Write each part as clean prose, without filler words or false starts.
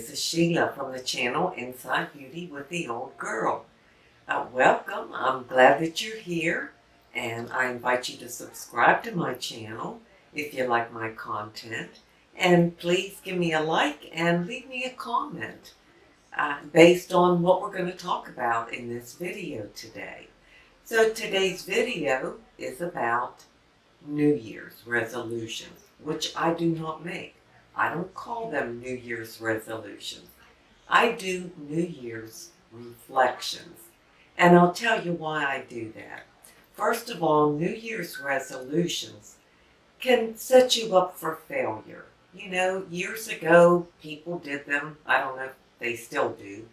this is Sheila from the channel Inside Beauty with the Old Girl. Welcome. I'm glad that you're here, and I invite you to subscribe to my channel if you like my content. And please give me a like and leave me a comment based on what we're going to talk about in this video today. So today's video is about New Year's resolutions, which I do not make. I don't call them New Year's resolutions. I do New Year's reflections. And I'll tell you why I do that. First of all, New Year's resolutions can set you up for failure. You know, years ago, people did them. I don't know if they still do.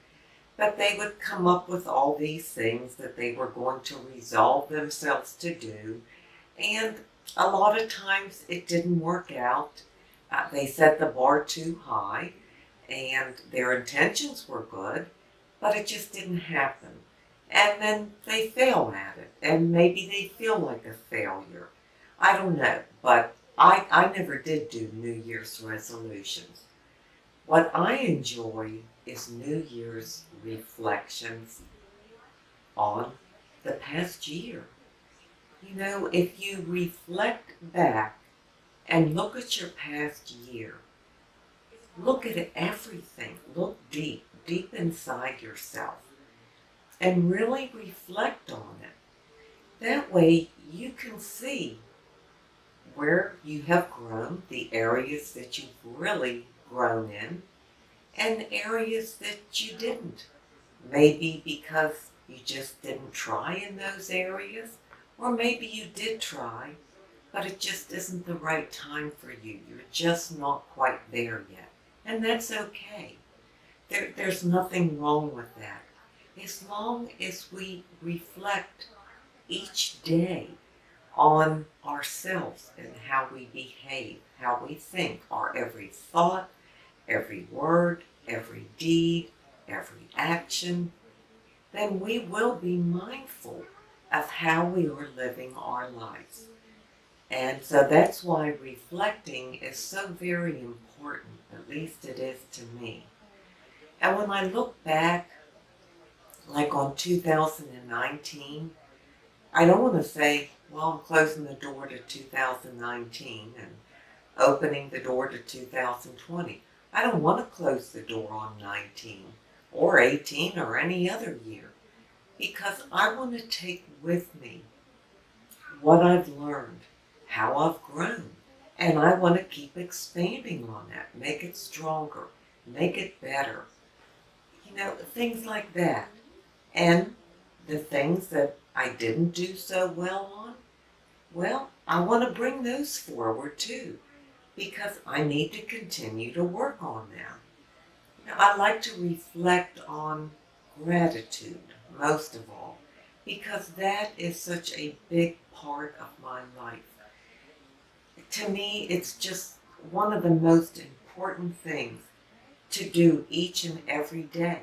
But they would come up with all these things that they were going to resolve themselves to do. And a lot of times it didn't work out. They set the bar too high, and their intentions were good, but it just didn't happen. And then they fail at it, and maybe they feel like a failure. I don't know, but I never did do New Year's resolutions. What I enjoy is New Year's reflections on the past year. You know, if you reflect back and look at your past year, look at everything, look deep inside yourself, and really reflect on it. That way you can see where you have grown, the areas that you've really grown in, and areas that you didn't. Maybe because you just didn't try in those areas, or maybe you did try, but it just isn't the right time for you. You're just not quite there yet. And that's okay. There's nothing wrong with that. As long as we reflect each day on ourselves and how we behave, how we think, our every thought, every word, every deed, every action, then we will be mindful of how we are living our lives. And so that's why reflecting is so very important, at least it is to me. And when I look back, like on 2019, I don't want to say, well, I'm closing the door to 2019 and opening the door to 2020. I don't want to close the door on 19 or 18 or any other year, because I want to take with me what I've learned, how I've grown, and I want to keep expanding on that, make it stronger, make it better. You know, things like that. And the things that I didn't do so well on, well, I want to bring those forward too, because I need to continue to work on them. Now, I like to reflect on gratitude, most of all, because that is such a big part of my life. To me, it's just one of the most important things to do each and every day,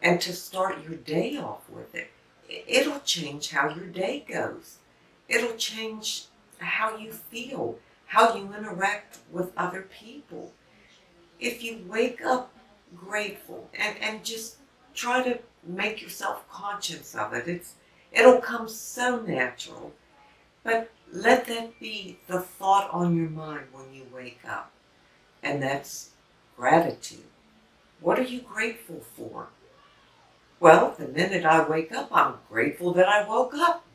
and to start your day off with it. It'll change how your day goes. It'll change how you feel, how you interact with other people. If you wake up grateful and just try to make yourself conscious of it, it'll come so natural. But let that be the thought on your mind when you wake up. And that's gratitude. What are you grateful for? Well, the minute I wake up, I'm grateful that I woke up,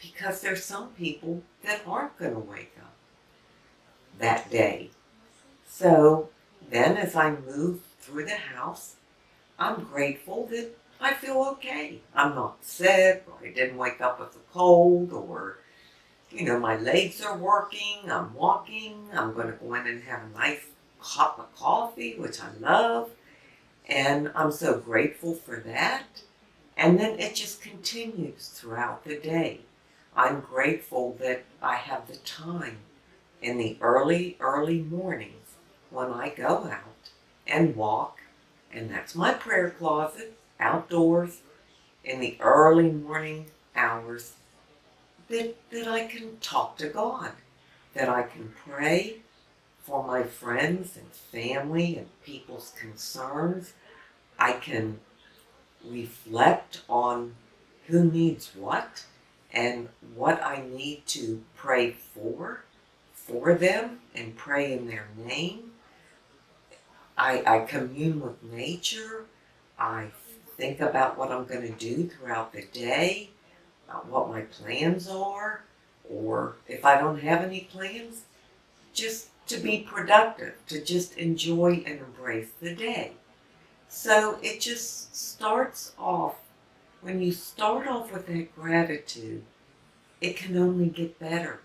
because there's some people that aren't going to wake up that day. So then as I move through the house, I'm grateful that I feel okay. I'm not sick, or I didn't wake up with a cold, or, you know, my legs are working, I'm walking, I'm going to go in and have a nice cup of coffee, which I love. And I'm so grateful for that. And then it just continues throughout the day. I'm grateful that I have the time in the early mornings when I go out and walk. And that's my prayer closet, outdoors, in the early morning hours, that I can talk to God, that I can pray, for my friends and family and people's concerns. I can reflect on who needs what and what I need to pray for them and pray in their name. I commune with nature. I think about what I'm going to do throughout the day, what my plans are, or if I don't have any plans, just to be productive, to just enjoy and embrace the day. So it just starts off, when you start off with that gratitude, it can only get better.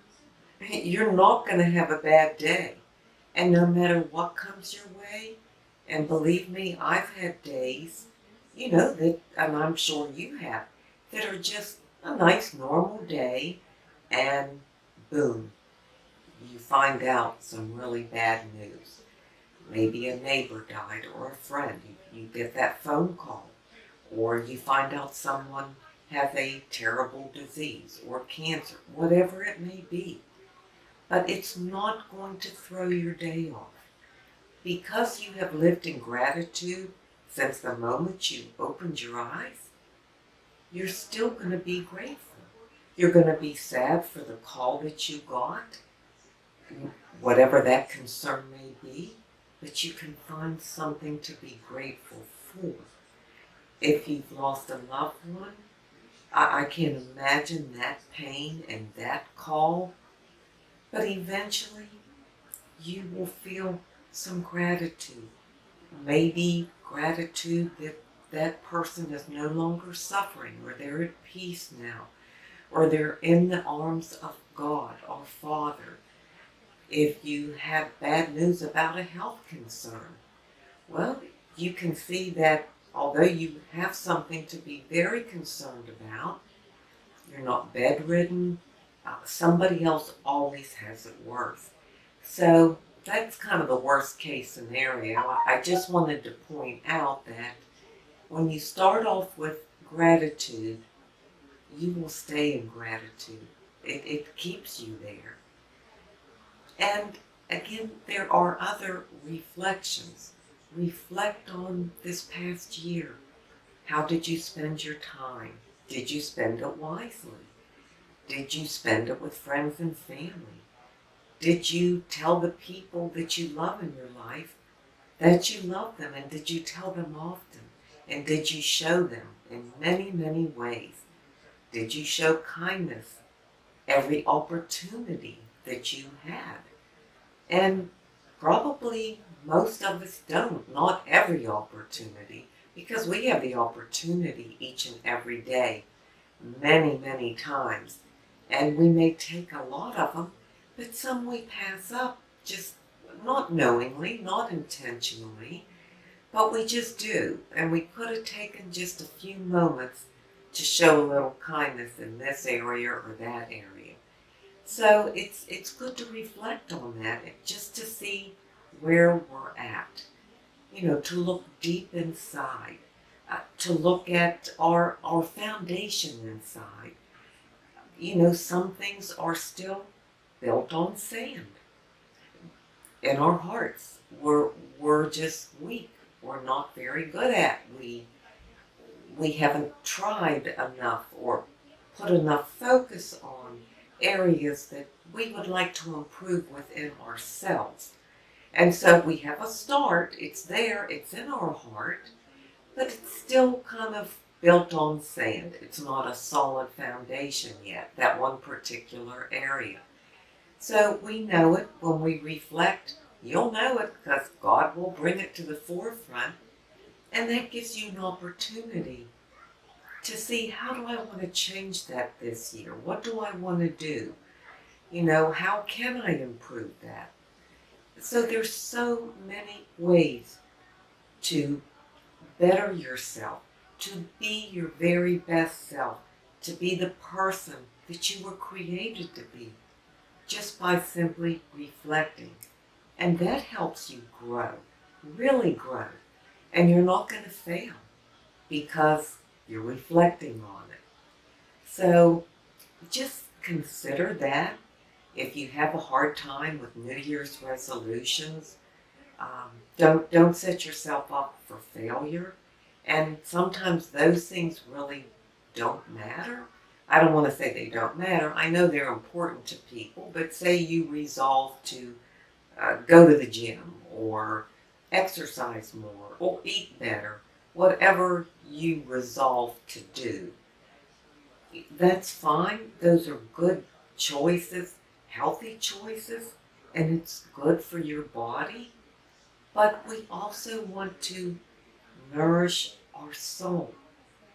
You're not going to have a bad day. And no matter what comes your way, and believe me, I've had days, that, and I'm sure you have, that are just a nice normal day, and boom, you find out some really bad news. Maybe a neighbor died or a friend. You get that phone call. Or you find out someone has a terrible disease or cancer, whatever it may be. But it's not going to throw your day off. Because you have lived in gratitude since the moment you opened your eyes, you're still going to be grateful. You're going to be sad for the call that you got, whatever that concern may be, but you can find something to be grateful for. If you've lost a loved one, I can't imagine that pain and that call, but eventually you will feel some gratitude. Maybe gratitude that that person is no longer suffering, or they're at peace now, or they're in the arms of God, our Father. If you have bad news about a health concern, well, you can see that although you have something to be very concerned about, you're not bedridden, somebody else always has it worse. So that's kind of the worst case scenario. I just wanted to point out that when you start off with gratitude, you will stay in gratitude. It keeps you there. And again, there are other reflections. Reflect on this past year. How did you spend your time? Did you spend it wisely? Did you spend it with friends and family? Did you tell the people that you love in your life that you love them? And did you tell them often? And did you show them in many, many ways? Did you show kindness every opportunity that you had? And probably most of us don't, not every opportunity, because we have the opportunity each and every day, many, many times. And we may take a lot of them, but some we pass up, just not knowingly, not intentionally, but we just do. And we could have taken just a few moments to show a little kindness in this area or that area. So it's good to reflect on that, just to see where we're at. To look deep inside, to look at our foundation inside. Some things are still built on sand. In our hearts, we're just weak. We're not very good at. We haven't tried enough or put enough focus on areas that we would like to improve within ourselves. And so we have a start, it's there, it's in our heart, but it's still kind of built on sand. It's not a solid foundation yet, that one particular area. So we know it when we reflect. You'll know it because God will bring it to the forefront, and that gives you an opportunity to see, how do I want to change that this year? What do I want to do? How can I improve that? So there's so many ways to better yourself, to be your very best self, to be the person that you were created to be, just by simply reflecting. And that helps you grow, really grow. And you're not going to fail because you're reflecting on it. So just consider that. If you have a hard time with New Year's resolutions, don't set yourself up for failure. And sometimes those things really don't matter. I don't want to say they don't matter. I know they're important to people, but say you resolve to go to the gym or exercise more or eat better, whatever you resolve to do, that's fine. Those are good choices, healthy choices, and it's good for your body. But we also want to nourish our soul.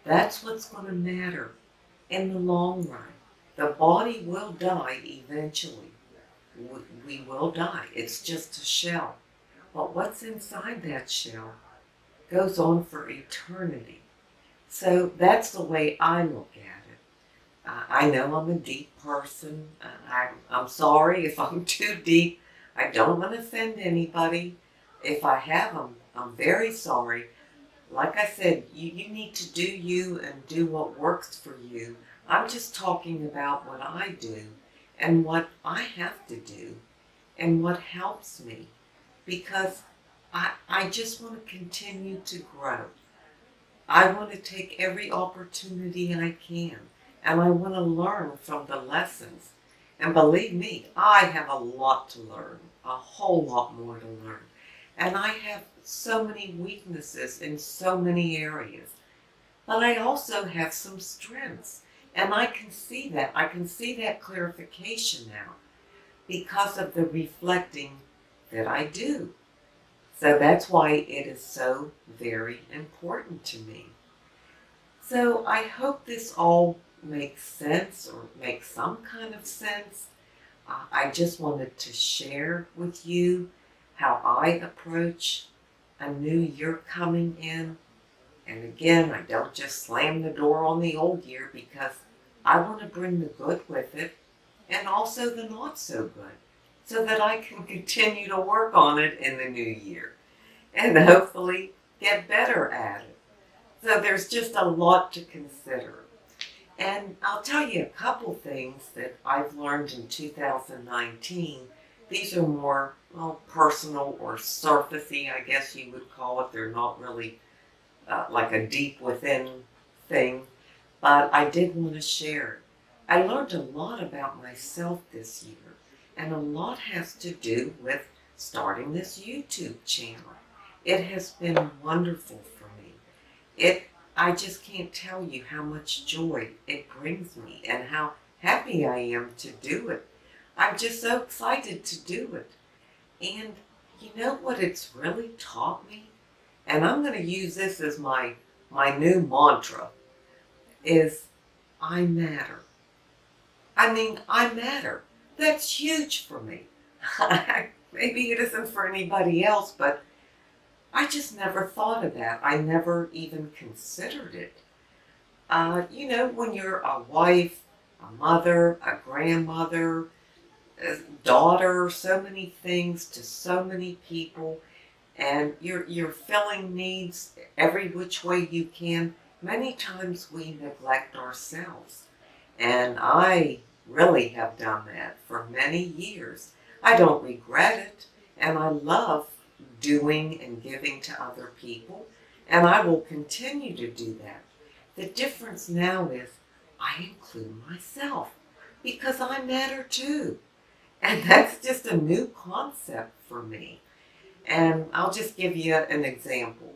That's what's going to matter in the long run. The body will die eventually. We will die. It's just a shell. But what's inside that shell goes on for eternity. So that's the way I look at it. I know I'm a deep person. I'm sorry if I'm too deep. I don't want to offend anybody. If I have, I'm very sorry. Like I said, you need to do you and do what works for you. I'm just talking about what I do and what I have to do and what helps me, because I just want to continue to grow. I want to take every opportunity I can, and I want to learn from the lessons. And believe me, I have a lot to learn, a whole lot more to learn. And I have so many weaknesses in so many areas. But I also have some strengths. And I can see that. I can see that clarification now because of the reflecting that I do. So that's why it is so very important to me. So I hope this all makes sense or makes some kind of sense. I just wanted to share with you how I approach a new year coming in. And again, I don't just slam the door on the old year, because I want to bring the good with it and also the not so good, so that I can continue to work on it in the new year and hopefully get better at it. So there's just a lot to consider. And I'll tell you a couple things that I've learned in 2019. These are more, well, personal or surfacey, I guess you would call it. They're not really like a deep within thing, but I did want to share it. I learned a lot about myself this year, and a lot has to do with starting this YouTube channel. It has been wonderful for me. I just can't tell you how much joy it brings me and how happy I am to do it. I'm just so excited to do it. And you know what it's really taught me? And I'm going to use this as my new mantra, is I matter. I mean, I matter. That's huge for me. Maybe it isn't for anybody else, but I just never thought of that. I never even considered it. When you're a wife, a mother, a grandmother, a daughter, so many things to so many people, and you're filling needs every which way you can. Many times we neglect ourselves. And I really have done that for many years. I don't regret it, and I love doing and giving to other people, and I will continue to do that. The difference now is I include myself, because I matter too. And that's just a new concept for me. And I'll just give you an example.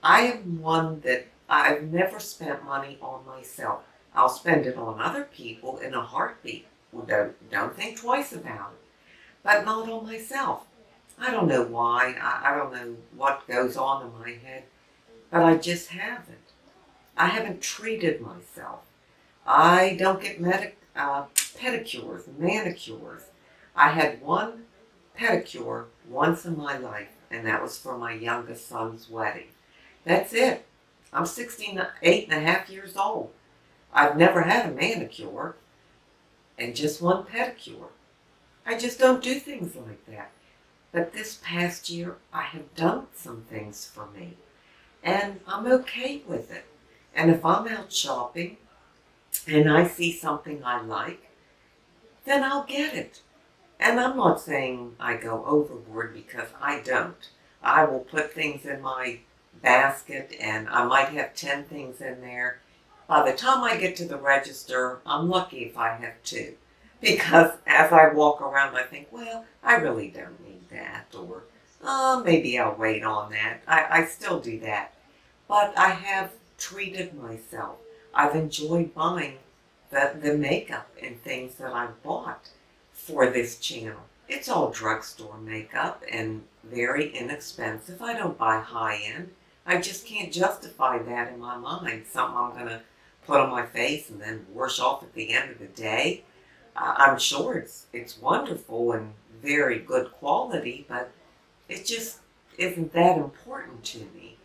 I am one that I've never spent money on myself. I'll spend it on other people in a heartbeat. Well, don't think twice about it. But not on myself. I don't know why. I don't know what goes on in my head. But I just haven't. I haven't treated myself. I don't get pedicures, manicures. I had one pedicure once in my life, and that was for my youngest son's wedding. That's it. I'm 68 and a half years old. I've never had a manicure, and just one pedicure. I just don't do things like that. But this past year, I have done some things for me, and I'm okay with it. And if I'm out shopping and I see something I like, then I'll get it. And I'm not saying I go overboard, because I don't. I will put things in my basket and I might have 10 things in there. By the time I get to the register, I'm lucky if I have 2. Because as I walk around, I think, well, I really don't need that. Or, maybe I'll wait on that. I still do that. But I have treated myself. I've enjoyed buying the makeup and things that I've bought for this channel. It's all drugstore makeup and very inexpensive. I don't buy high-end. I just can't justify that in my mind. Something I'm going to put on my face and then wash off at the end of the day. I'm sure it's wonderful and very good quality, but it just isn't that important to me.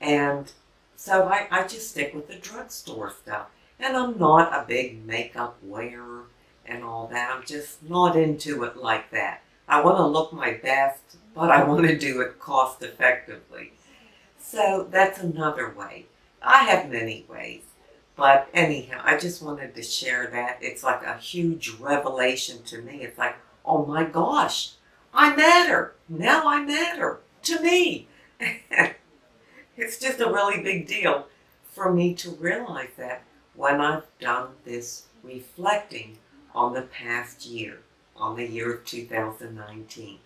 And so I just stick with the drugstore stuff. And I'm not a big makeup wearer and all that. I'm just not into it like that. I want to look my best, but I want to do it cost effectively. So that's another way. I have many ways. But anyhow, I just wanted to share that. It's like a huge revelation to me. It's like, oh my gosh, I matter. Now I matter to me. It's just a really big deal for me to realize that when I've done this reflecting on the past year, on the year of 2019.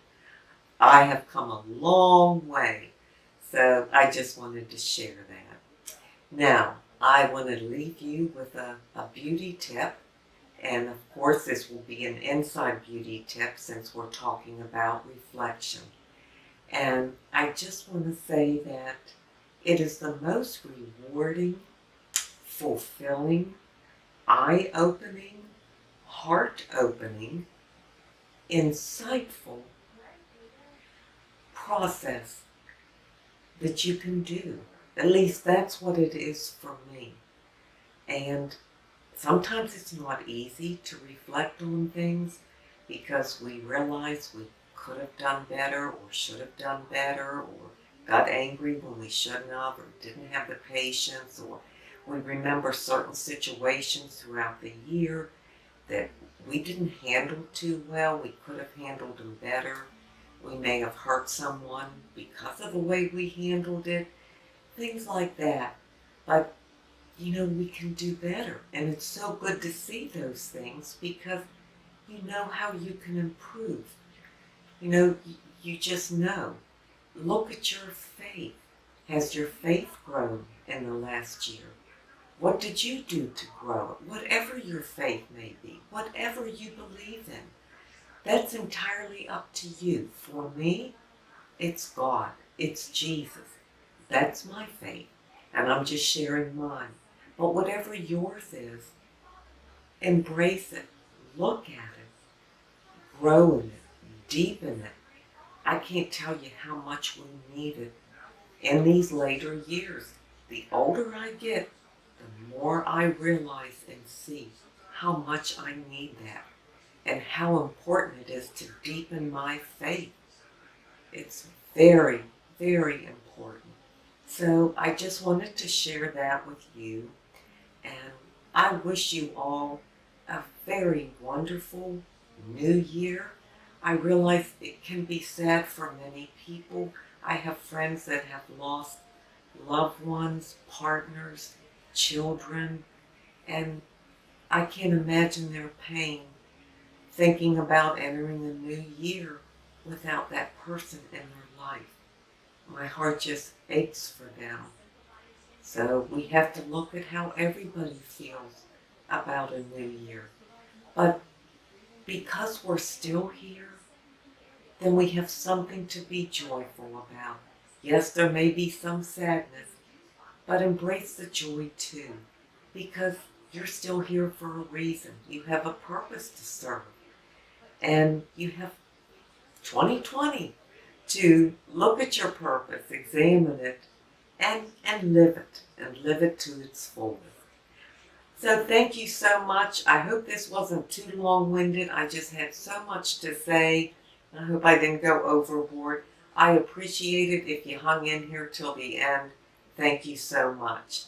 I have come a long way, so I just wanted to share that. Now, I want to leave you with a beauty tip, and of course this will be an inside beauty tip since we're talking about reflection. And I just want to say that it is the most rewarding, fulfilling, eye-opening, heart-opening, insightful process that you can do. At least that's what it is for me. And sometimes it's not easy to reflect on things because we realize we could have done better or should have done better, or got angry when we shouldn't have, or didn't have the patience, or we remember certain situations throughout the year that we didn't handle too well. We could have handled them better. We may have hurt someone because of the way we handled it. Things like that. But, you know, we can do better. And it's so good to see those things because you know how you can improve. You know, you just know. Look at your faith. Has your faith grown in the last year? What did you do to grow it? Whatever your faith may be, whatever you believe in, that's entirely up to you. For me, it's God. It's Jesus. That's my faith. And I'm just sharing mine. But whatever yours is, embrace it. Look at it. Grow in it. Deepen it. I can't tell you how much we need it in these later years. The older I get, the more I realize and see how much I need that and how important it is to deepen my faith. It's very, very important. So I just wanted to share that with you, and I wish you all a very wonderful new year. I realize it can be sad for many people. I have friends that have lost loved ones, partners, children, and I can't imagine their pain thinking about entering a new year without that person in their life. My heart just aches for them. So we have to look at how everybody feels about a new year. But because we're still here, then we have something to be joyful about. Yes, there may be some sadness, but embrace the joy too, because you're still here for a reason. You have a purpose to serve. And you have 2020 to look at your purpose, examine it, and live it to its fullest. So thank you so much. I hope this wasn't too long-winded. I just had so much to say. I hope I didn't go overboard. I appreciate it if you hung in here till the end. Thank you so much.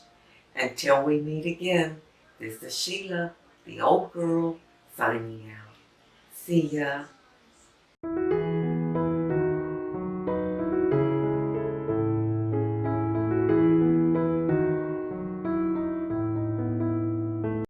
Until we meet again, this is Sheila, the old girl, signing out. See ya.